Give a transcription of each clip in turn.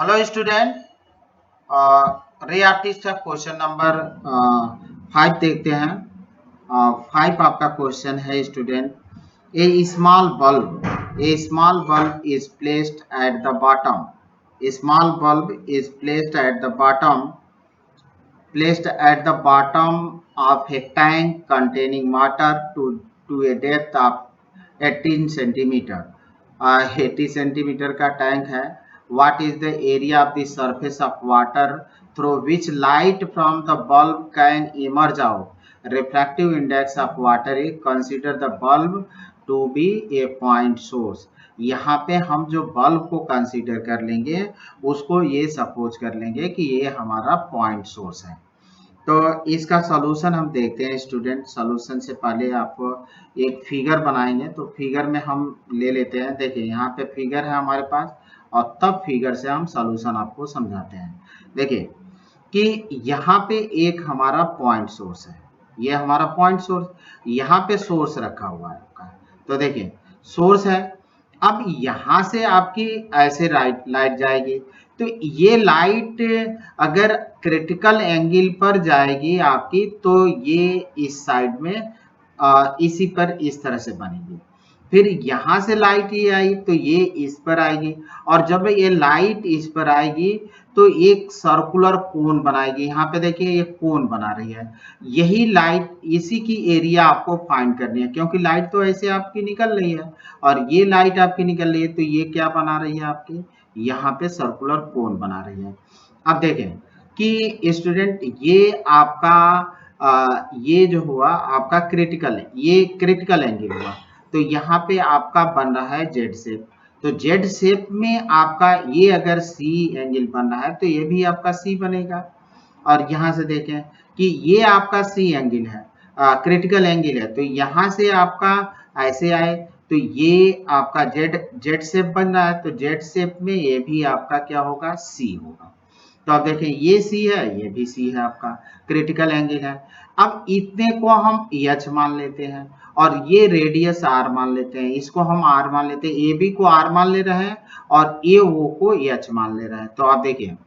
Hello student, रे artist का question number 5 देखते हैं। 5 आपका क्वेश्चन है student. A small bulb is placed at the bottom. A small bulb is placed at the bottom of a tank containing water to a depth of 18 centimeter. 80 centimetre का tank है। What is the area of the surface of water through which light from the bulb can emerge out? Refractive index of water is consider the bulb to be a point source. यहाँ पे हम जो bulb को consider कर लेंगे उसको ये suppose कर लेंगे कि ये हमारा पॉइंट सोर्स है। तो इसका सॉल्यूशन हम देखते हैं स्टूडेंट। सॉल्यूशन से पहले आप एक फिगर बनाएंगे, तो फिगर में हम ले लेते हैं। देखिए यहाँ पे फिगर है हमारे पास और तब फिगर से हम सॉल्यूशन आपको समझाते हैं। देखिए कि यहाँ पे एक हमारा पॉइंट सोर्स है, ये हमारा पॉइंट सोर्स, यहाँ पे सोर्स रखा हुआ है आपका। तो देखिए सोर्स है। अब यहाँ से आपकी ऐसे लाइट जाएगी, तो ये लाइट अगर क्रिटिकल एंगल पर जाएगी आपकी, तो ये इस साइड में इसी पर इस तरह से बनेगी। फिर यहाँ से लाइट ये आई तो ये इस पर आएगी, और जब ये लाइट इस पर आएगी तो एक सर्कुलर कोन बनाएगी। यहाँ पे देखिए ये कोन बना रही है। यही लाइट, इसी की एरिया आपको फाइंड करनी है, क्योंकि लाइट तो ऐसे आपकी निकल रही है और ये लाइट आपकी निकल रही है, तो ये क्या बना रही है आपकी, यहाँ पे सर्कुलर कोन बना रही है। अब देखें कि स्टूडेंट ये आपका ये जो हुआ आपका क्रिटिकल है, ये क्रिटिकल एंगल हुआ। तो यहाँ पे आपका बन रहा है जेड शेप। तो जेड शेप में आपका ये अगर सी एंगल बन रहा है तो ये भी आपका सी बनेगा। और यहाँ से देखें कि ये आपका सी एंगल है, क्रिटिकल एंगल है, तो यहाँ से आपका ऐसे आए तो ये आपका जेड शेप बन रहा है। तो जेड शेप में ये भी आपका क्या होगा, सी होगा। तो आप देखें ये सी है, ये भी सी है, आपका क्रिटिकल एंगल है। अब इतने को हम एच मान लेते हैं और ये रेडियस आर मान लेते हैं, इसको हम आर मान लेते हैं, ए बी को आर मान ले रहे हैं और ए ओ को एच मान ले रहे हैं। तो आप देखिए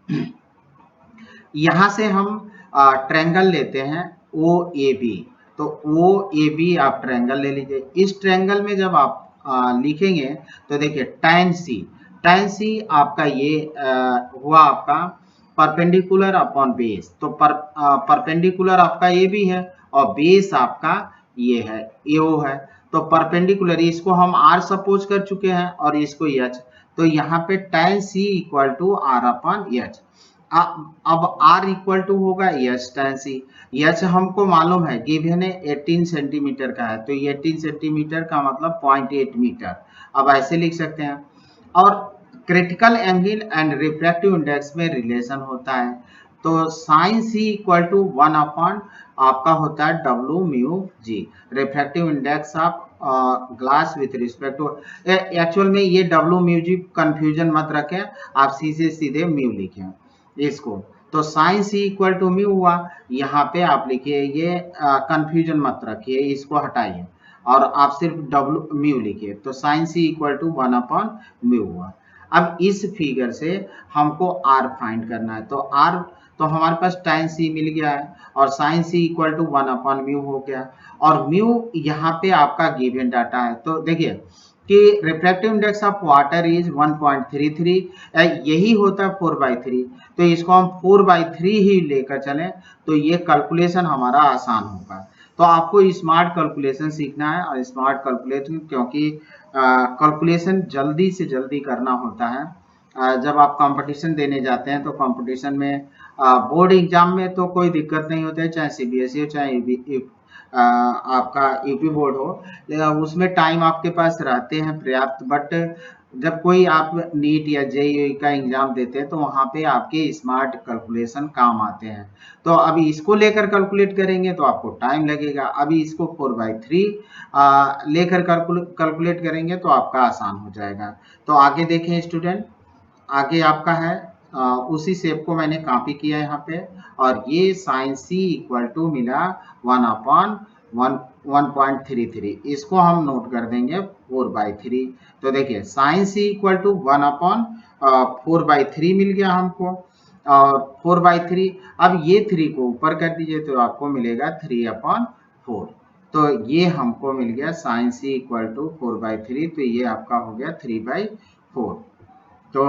यहाँ से हम ट्रायंगल लेते हैं ओ ए बी। तो ओ ए बी आप ट्रायंगल ले लीजिए। इस ट्रायंगल में जब आप लिखेंगे तो देखिए tan सी आपका ये हुआ आपका परपेंडिकुलर अपॉन बेस। तो परपेंडिकुलर आपका ये भी है और बेस आपका ये है, एओ है। तो परपेंडिकुलर इसको हम आर सपोज कर चुके हैं और इसको एच। तो यहाँ पे tan C equal to R upon H. अब R इक्वल टू होगा एच tan सी। एच हमको मालूम है, गिवन है 18 सेंटीमीटर का है, तो 18 सेंटीमीटर का मतलब 0.8 मीटर। अब ऐसे लिख सकते हैं। और critical angle and refractive index में रिलेशन होता है। तो sine C equal to 1 upon आपका होता है W mu G, refractive index of glass with respect to. Actual में ये डब्ल्यू म्यू जी कंफ्यूजन मत रखें, आप सीधे म्यू लिखें इसको। तो sine C equal to mu हुआ। यहाँ पे आप लिखिए, ये कंफ्यूजन मत रखिए, इसको हटाइए और आप सिर्फ डब्ल्यू म्यू लिखिए। तो sine C equal to 1 upon mu हुआ। अब इस फिगर से हमको आर फाइंड करना है। तो आर, तो हमारे पास tan सी मिल गया है और sine C equal to 1 upon mu हो गया। और म्यू यहाँ पे आपका गिवन डाटा है। तो देखिए कि refractive index of water is 1.33, यही होता है 4/3। तो इसको हम 4/3 ही लेकर चलें तो ये कैलकुलेशन हमारा आसान होगा। तो आपको स्मार्ट कैलकुलेशन सीखना है, और स्मार्ट कैलकुलेशन क्योंकि कैलकुलेशन जल्दी से जल्दी करना होता है। जब आप कंपटीशन देने जाते हैं तो कंपटीशन में बोर्ड एग्जाम में तो कोई दिक्कत नहीं होता है, चाहे सीबीएसई हो चाहे आपका यूपी बोर्ड हो, उसमें टाइम आपके पास रहते हैं पर्याप्त। बट जब कोई आप नीट या जेईई का एग्जाम देते हैं तो वहाँ पे आपके स्मार्ट कैलकुलेशन काम आते हैं। तो अभी इसको लेकर कैलकुलेट करेंगे तो आपको टाइम लगेगा, अभी इसको 4/3 लेकर कैलकुलेट करेंगे तो आपका आसान हो जाएगा। तो आगे देखें स्टूडेंट, आगे आपका है उसी शेप को मैंने कॉपी किया यहाँ पे, और ये साइन सी इक्वल टू मिला 1 अपॉन 1.33, इसको हम नोट कर देंगे 4/3। तो देखिए sine C equal to 1 upon 4/3 मिल गया हमको, और 4/3। अब ये 3 को ऊपर कर दीजिए तो आपको मिलेगा 3/4। तो ये हमको मिल गया साइन सी इक्वल टू 4/3, तो ये आपका हो गया 3/4। तो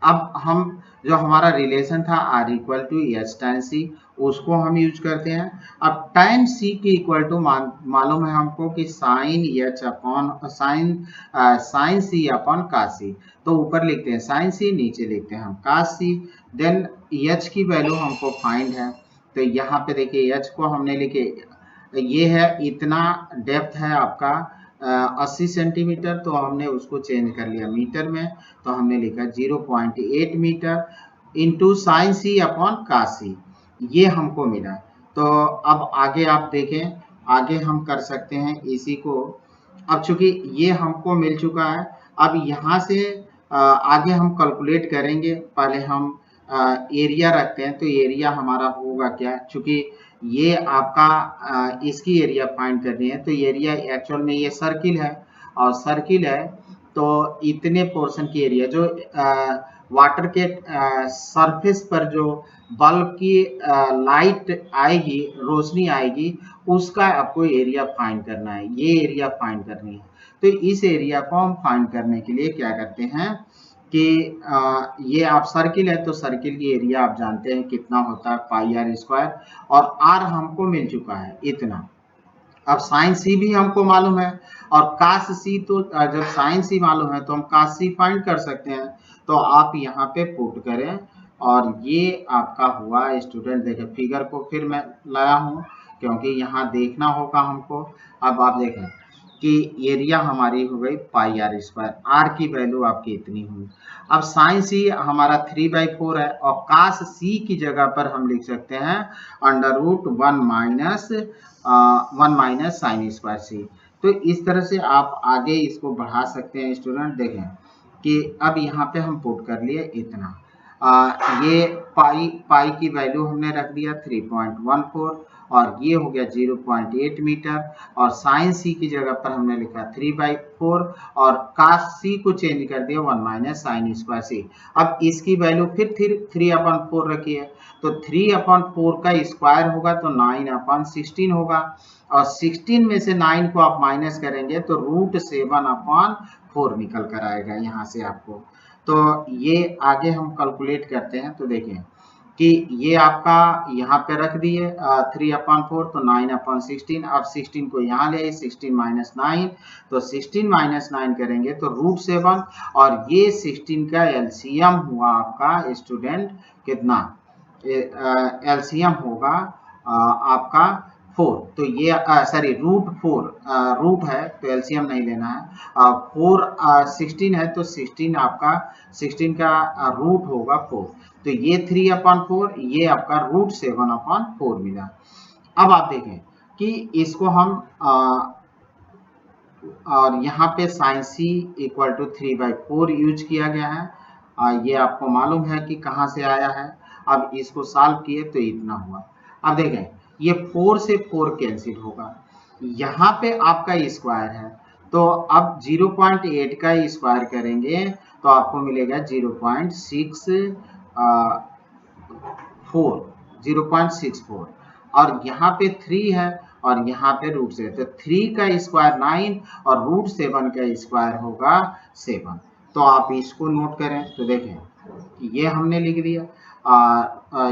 अब हम जो हमारा रिलेशन था R equal to H tan C, उसको हम यूज करते हैं। अब tan सी की इक्वल टू मालूम है हमको कि साइन एच अपॉन साइन सी अपॉन कास सी। तो ऊपर लिखते हैं साइन सी, नीचे लिखते हैं हम कास सी। देन एच की वैल्यू हमको फाइंड है, तो यहाँ पे देखिए एच को हमने लिखे, ये है इतना डेप्थ है आपका 80 सेंटीमीटर, तो हमने उसको चेंज कर लिया मीटर में, तो हमने लिखा 0.8 मीटर इंटू साइन सी अपॉन कास सी, ये हमको मिला। तो अब आगे आप देखें, आगे हम कर सकते हैं इसी को। अब चूंकि ये हमको मिल चुका है, अब यहाँ से आगे हम कैलकुलेट करेंगे। पहले हम एरिया रखते हैं, तो एरिया हमारा होगा क्या, चूंकि ये आपका इसकी एरिया फाइंड करनी है, तो एरिया एक्चुअल में ये सर्किल है, और सर्किल है तो इतने पोर्शन की एरिया जो वाटर के सरफेस पर जो बल्ब की लाइट आएगी, रोशनी आएगी, उसका आपको एरिया फाइंड करना है, ये एरिया फाइंड करनी है। तो इस एरिया को हम फाइंड करने के लिए क्या करते हैं कि ये आप सर्किल है, तो सर्किल की एरिया आप जानते हैं कितना होता है, पाई आर स्क्वायर, और आर हमको मिल चुका है इतना। अब साइन सी भी हमको मालूम है, और कास सी, तो जब साइन सी मालूम है तो हम कास सी फाइंड कर सकते हैं। तो आप यहाँ पे पुट करें, और ये आपका हुआ स्टूडेंट। देखें फिगर को फिर मैं लाया हूँ, क्योंकि यहाँ देखना होगा हमको। अब आप देखें कि एरिया हमारी हो गई पाई आर स्क्वायर, आर की वैल्यू आपकी इतनी हुई। अब साइन सी हमारा 3/4 है, और कास सी की जगह पर हम लिख सकते हैं √1 - साइन स्क्वायर सी। तो इस तरह से आप आगे इसको बढ़ा सकते हैं स्टूडेंट। देखें कि अब यहाँ पे हम पुट कर लिए इतना, ये पाई की वैल्यू हमने रख दिया 3.14, और ये हो गया 0.8 मीटर, और साइन सी की जगह पर हमने लिखा 3/4, और कास सी को चेंज कर दिया 1 - साइन स्क्वायर सी। अब इसकी वैल्यू फिर 3/4 रखी है, तो 3/4 का स्क्वायर होगा तो 9/16 होगा, और 16 में से 9 को आप माइनस करेंगे तो √7/4 निकल कर आएगा यहाँ से आपको। तो ये आगे हम कैलकुलेट करते हैं, तो देखें कि ये आपका यहाँ पे रख दिए 3/4, तो 9/16। अब 16 को यहाँ ले, 16 - 9, तो 16 - 9 करेंगे तो √7, और ये 16 का एलसीएम हुआ आपका स्टूडेंट कितना, एलसीएम होगा आपका 4। तो ये सॉरी √4, रूट है तो एलसीएम नहीं लेना है। 4 16 है, तो 16 आपका 16 का रूट होगा 4, तो ये 3/4, ये आपका √7/4 मिला। अब आप देखें कि इसको हम और यहाँ पे sine C equal to 3/4 use किया गया है। ये आपको मालूम है कि कहाँ से आया है। अब इसको सॉल्व किए तो इतना हुआ। अब देखें ये 4 से 4 कैंसिल होगा, यहाँ पे आपका स्क्वायर है, तो अब 0.8 का स्क्वायर करेंगे तो आपको मिलेगा 0.64, और यहाँ पे 3 है, और यहाँ पे √7, तो 3 का स्क्वायर 9, और √7 का स्क्वायर होगा 7। तो आप इसको नोट करें, तो देखें ये हमने लिख दिया,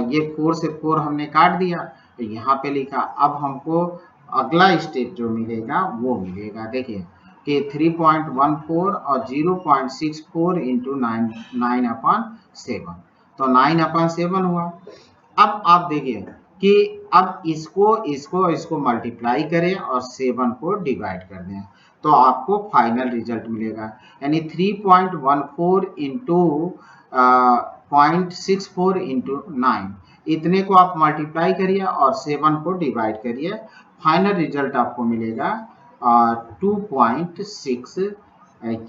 ये 4 से 4 हमने काट दिया, तो यहाँ पे लिखा। अब हमको अगला स्टेप जो मिलेगा वो मिलेगा, देखिए कि 3.14 और 0.64 इंटू 9/7, तो 9/7 हुआ। अब आप देखिए कि अब इसको मल्टीप्लाई करें और 7 को डिवाइड कर दें, तो आपको फाइनल रिजल्ट मिलेगा, यानी 3.14 इंटू 0.64 इंटू 9, इतने को आप मल्टीप्लाई करिए और 7 को डिवाइड करिए, फाइनल रिजल्ट आपको मिलेगा 2.6।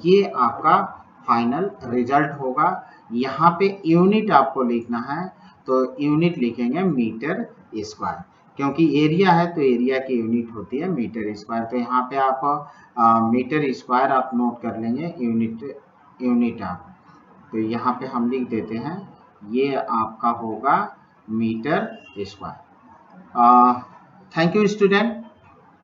ये आपका फाइनल रिजल्ट होगा। यहाँ पे यूनिट आपको लिखना है, तो यूनिट लिखेंगे मीटर स्क्वायर, क्योंकि एरिया है तो एरिया की यूनिट होती है मीटर स्क्वायर। तो यहाँ पे आप मीटर स्क्वायर आप नोट कर लेंगे, यूनिट आप तो यहाँ पे हम लिख देते हैं ये आपका होगा metre square. Thank you student.